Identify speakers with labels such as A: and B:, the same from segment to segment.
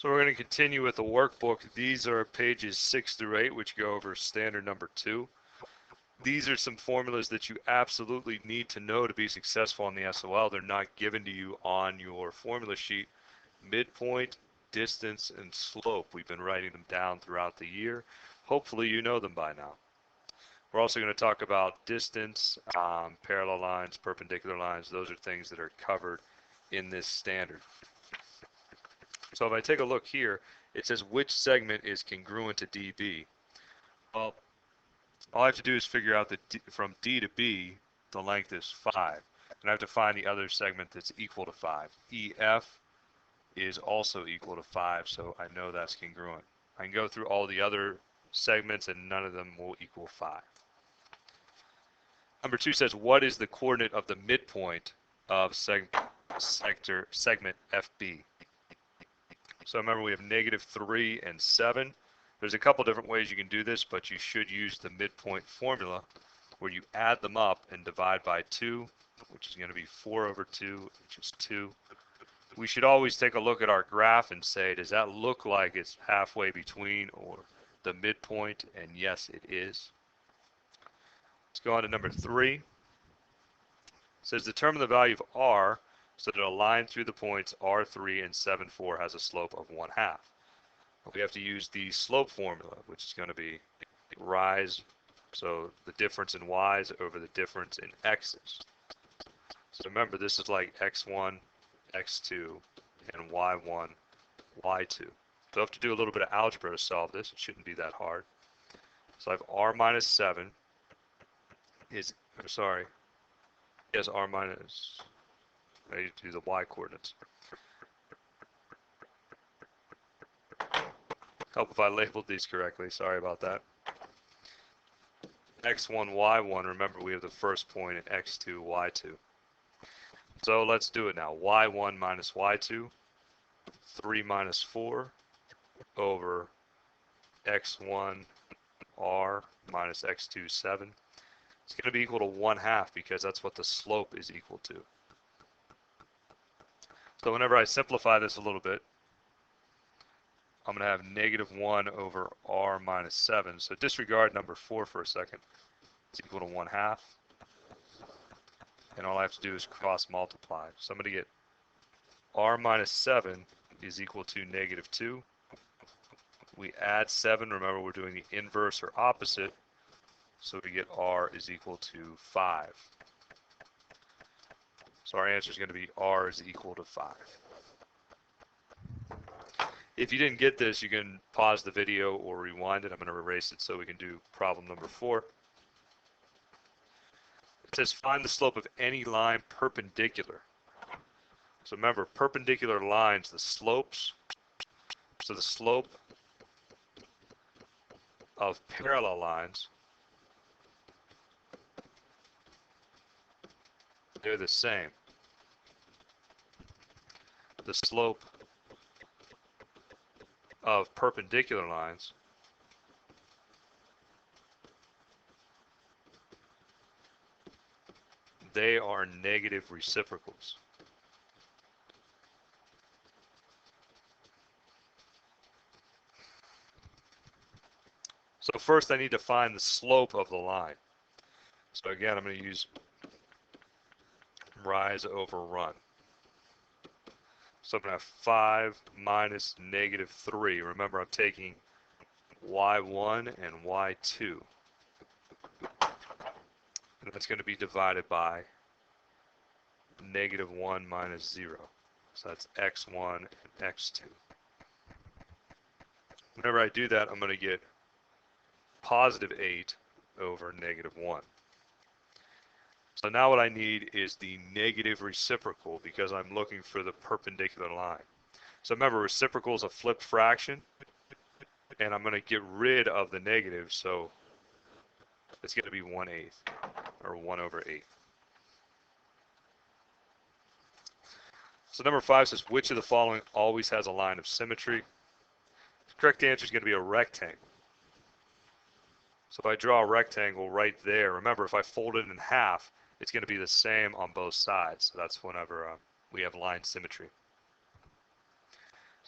A: So we're going to continue with the workbook. These are pages 6 through 8, which go over standard number 2. These are some formulas that you absolutely need to know to be successful on the SOL. They're not given to you on your formula sheet. Midpoint, distance, and slope. We've been writing them down throughout the year. Hopefully you know them by now. We're also going to talk about distance, parallel lines, perpendicular lines. Those are things that are covered in this standard. So if I take a look here, it says which segment is congruent to DB. Well, all I have to do is figure out that from D to B, the length is 5. And I have to find the other segment that's equal to 5. EF is also equal to 5, so I know that's congruent. I can go through all the other segments and none of them will equal 5. Number 2 says, what is the coordinate of the midpoint of segment FB? So remember, we have -3 and 7. There's a couple different ways you can do this, but you should use the midpoint formula where you add them up and divide by 2, which is going to be 4 over 2, which is 2. We should always take a look at our graph and say, does that look like it's halfway between or the midpoint? And yes, it is. Let's go on to number 3. It says determine the value of R so that a line through the points R3 and 7, 4 has a slope of 1/2. We have to use the slope formula, which is going to be rise, so the difference in y's over the difference in x's. So remember, this is like x1, x2, and y1, y2. So I have to do a little bit of algebra to solve this. It shouldn't be that hard. So I have r minus 7 is, yes, r minus, I need to do the y coordinates. Help if I labeled these correctly, sorry about that. x1, y1, remember we have the first point at x2, y2. So let's do it now. y1 minus y2, 3 minus 4 over x1 r minus x2, 7. It's going to be equal to 1/2 because that's what the slope is equal to. So whenever I simplify this a little bit, I'm going to have -1 over r minus 7. So disregard number 4 for a second. It's equal to 1/2. And all I have to do is cross multiply. So I'm going to get r minus 7 is equal to -2. We add 7. Remember, we're doing the inverse or opposite. So we get r is equal to 5. So our answer is going to be r is equal to 5. If you didn't get this, you can pause the video or rewind it. I'm going to erase it so we can do problem number 4. It says find the slope of any line perpendicular. So remember, perpendicular lines, the slopes, so the slope of parallel lines, they're the same. The slope of perpendicular lines they are negative reciprocals. So first I need to find the slope of the line. So again, I'm going to use rise over run. So I'm going to have 5 minus -3. Remember, I'm taking y1 and y2. And that's going to be divided by -1 minus 0. So that's x1 and x2. Whenever I do that, I'm going to get +8 over -1. So now what I need is the negative reciprocal because I'm looking for the perpendicular line. So remember, reciprocal is a flipped fraction, and I'm going to get rid of the negative, so it's going to be 1/8, or 1 over 8. So number 5 says, which of the following always has a line of symmetry? The correct answer is going to be a rectangle. So if I draw a rectangle right there, remember, if I fold it in half, it's going to be the same on both sides. So that's whenever we have line symmetry.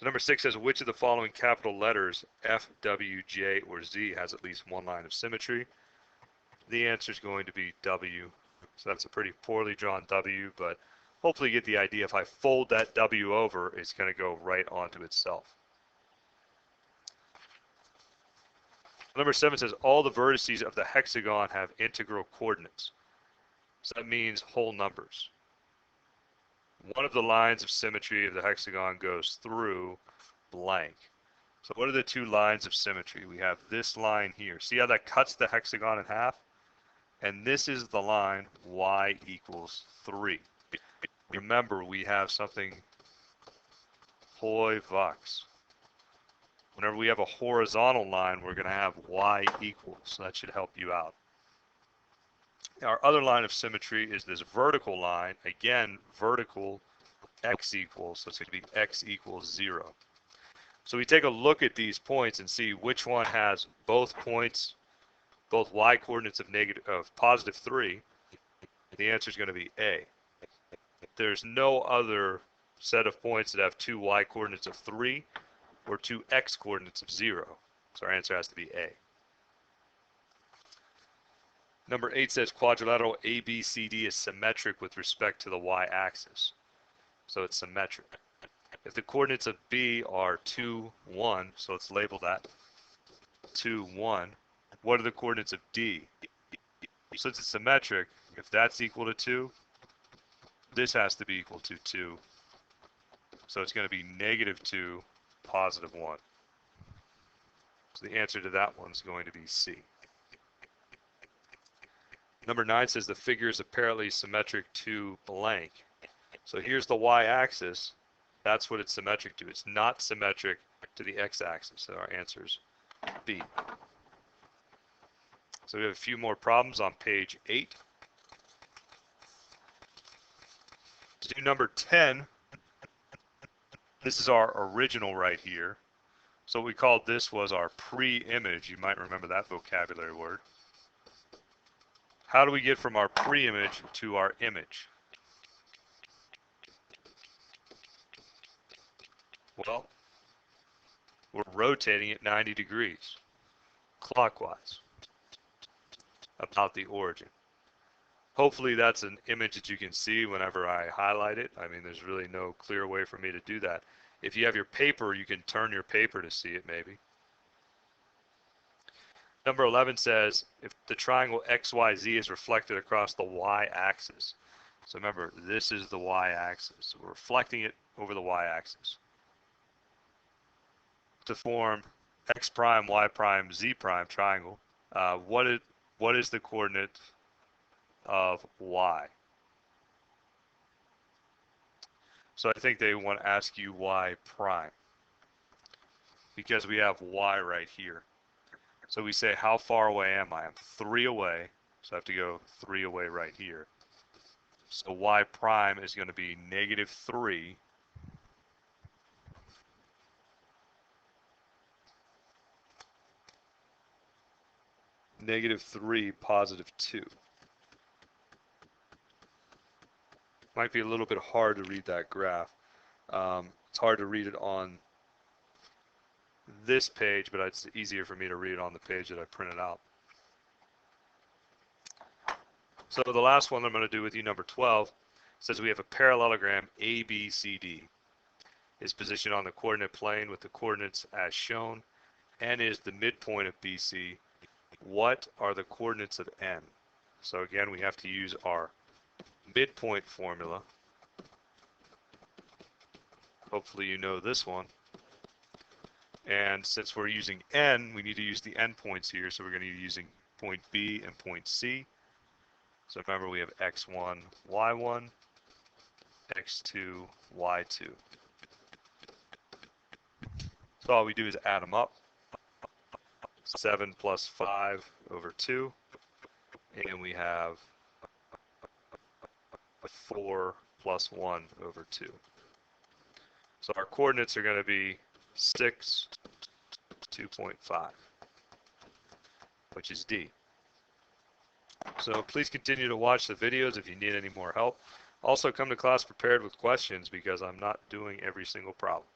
A: So number 6 says, which of the following capital letters F, W, J, or Z has at least one line of symmetry? The answer is going to be W. So that's a pretty poorly drawn W, but hopefully you get the idea. If I fold that W over, it's going to go right onto itself. Number 7 says, all the vertices of the hexagon have integral coordinates. So that means whole numbers. One of the lines of symmetry of the hexagon goes through blank. So what are the two lines of symmetry? We have this line here. See how that cuts the hexagon in half? And this is the line y equals 3. Remember, we have something hoi vox. Whenever we have a horizontal line, we're going to have y equals. So that should help you out. Our other line of symmetry is this vertical line. Again, vertical x equals, so it's going to be x equals 0. So we take a look at these points and see which one has both points, both y coordinates of positive 3. The answer is going to be A. There's no other set of points that have two y coordinates of 3 or two x coordinates of 0. So our answer has to be A. Number 8 says quadrilateral ABCD is symmetric with respect to the y-axis. So it's symmetric. If the coordinates of B are 2, 1, so let's label that 2, 1, what are the coordinates of D? Since it's symmetric, if that's equal to 2, this has to be equal to 2. So it's going to be -2, +1. So the answer to that one is going to be C. Number 9 says the figure is apparently symmetric to blank. So here's the y-axis. That's what it's symmetric to. It's not symmetric to the x-axis. So our answer is B. So we have a few more problems on page 8. To do number 10, this is our original right here. So what we called this was our pre-image. You might remember that vocabulary word. How do we get from our pre-image to our image? Well, we're rotating it 90 degrees clockwise about the origin. Hopefully that's an image that you can see whenever I highlight it. I mean, there's really no clear way for me to do that. If you have your paper, you can turn your paper to see it maybe. Number 11 says if the triangle XYZ is reflected across the y-axis. So remember, this is the y-axis. So we're reflecting it over the y-axis to form x prime, y prime, z prime triangle. What is the coordinate of y? So I think they want to ask you y prime because we have y right here. So we say, how far away am I? I'm 3 away, so I have to go 3 away right here. So y prime is going to be -3 -3 +2. Might be a little bit hard to read that graph. It's hard to read it on this page, but it's easier for me to read it on the page that I printed out. So the last one I'm going to do with you, number 12, says we have a parallelogram ABCD. Is positioned on the coordinate plane with the coordinates as shown. N is the midpoint of BC. What are the coordinates of N? So again, we have to use our midpoint formula. Hopefully you know this one. And since we're using N, we need to use the endpoints here. So we're going to be using point B and point C. So remember, we have x1, y1, x2, y2. So all we do is add them up. 7 plus 5 over 2. And we have 4 plus 1 over 2. So our coordinates are going to be 6, 2.5, which is D. So please continue to watch the videos if you need any more help. Also come to class prepared with questions because I'm not doing every single problem.